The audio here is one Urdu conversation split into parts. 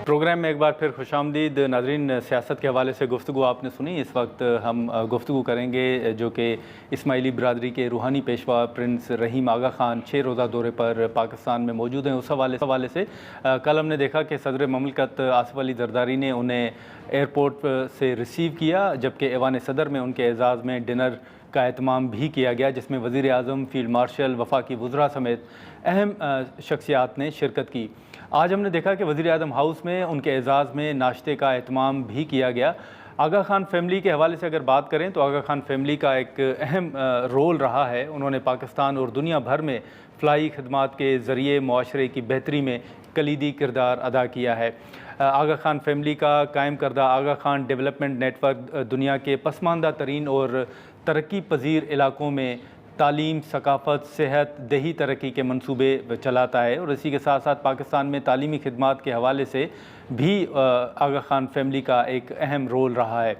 پروگرام میں ایک بار پھر خوش آمدید ناظرین۔ سیاست کے حوالے سے گفتگو آپ نے سنی۔ اس وقت ہم گفتگو کریں گے جو کہ اسماعیلی برادری کے روحانی پیشوا پرنس رحیم آغا خان 6 روزہ دورے پر پاکستان میں موجود ہیں۔ اس حوالے سے کل ہم نے دیکھا کہ صدر مملکت آصف علی زرداری نے انہیں ایئرپورٹ سے ریسیو کیا، جبکہ ایوان صدر میں ان کے اعزاز میں ڈنر کا اہتمام بھی کیا گیا، جس میں وزیر اعظم، فیلڈ مارشل، وفاقی وزراء سمیت اہم شخصیات نے شرکت کی۔ آج ہم نے دیکھا کہ وزیر اعظم ہاؤس میں ان کے اعزاز میں ناشتے کا اہتمام بھی کیا گیا۔ آغا خان فیملی کے حوالے سے اگر بات کریں تو آغا خان فیملی کا ایک اہم رول رہا ہے۔ انہوں نے پاکستان اور دنیا بھر میں فلاحی خدمات کے ذریعے معاشرے کی بہتری میں کلیدی کردار ادا کیا ہے۔ آغا خان فیملی کا قائم کردہ آغا خان ڈیولپمنٹ نیٹ ورک دنیا کے پسماندہ ترین اور ترقی پذیر علاقوں میں تعلیم، ثقافت، صحت، دیہی ترقی کے منصوبے چلاتا ہے، اور اسی کے ساتھ ساتھ پاکستان میں تعلیمی خدمات کے حوالے سے بھی آغا خان فیملی کا ایک اہم رول رہا ہے۔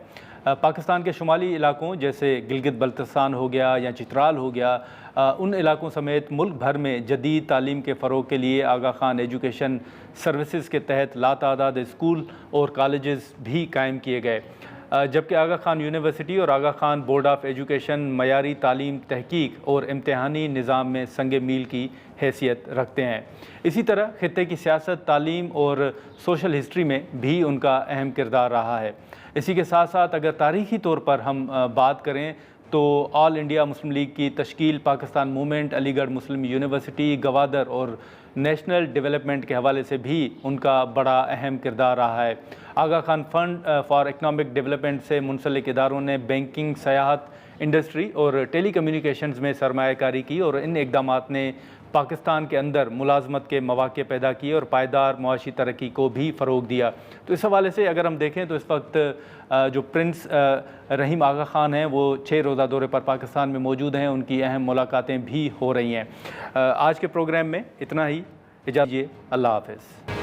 پاکستان کے شمالی علاقوں جیسے گلگت بلتستان ہو گیا یا چترال ہو گیا، ان علاقوں سمیت ملک بھر میں جدید تعلیم کے فروغ کے لیے آغا خان ایجوکیشن سروسز کے تحت لاتعداد اسکول اور کالجز بھی قائم کیے گئے، جبکہ آغا خان یونیورسٹی اور آغا خان بورڈ آف ایجوکیشن معیاری تعلیم، تحقیق اور امتحانی نظام میں سنگ میل کی حیثیت رکھتے ہیں۔ اسی طرح خطے کی سیاست، تعلیم اور سوشل ہسٹری میں بھی ان کا اہم کردار رہا ہے۔ اسی کے ساتھ ساتھ اگر تاریخی طور پر ہم بات کریں تو آل انڈیا مسلم لیگ کی تشکیل، پاکستان موومنٹ، علی گڑھ مسلم یونیورسٹی، گوادر اور نیشنل ڈیولپمنٹ کے حوالے سے بھی ان کا بڑا اہم کردار رہا ہے۔ Aga Khan fund for economic development سے منسلک اداروں نے بینکنگ، سیاحت، انڈسٹری اور ٹیلی کمیونیکیشنز میں سرمایہ کاری کی، اور ان اقدامات نے پاکستان کے اندر ملازمت کے مواقع پیدا کیے اور پائیدار معاشی ترقی کو بھی فروغ دیا۔ تو اس حوالے سے اگر ہم دیکھیں تو اس وقت جو پرنس رحیم آغا خان ہیں وہ 6 روزہ دورے پر پاکستان میں موجود ہیں، ان کی اہم ملاقاتیں بھی ہو رہی ہیں۔ آج کے پروگرام میں اتنا ہی، اجازت دیجیے، اللہ حافظ۔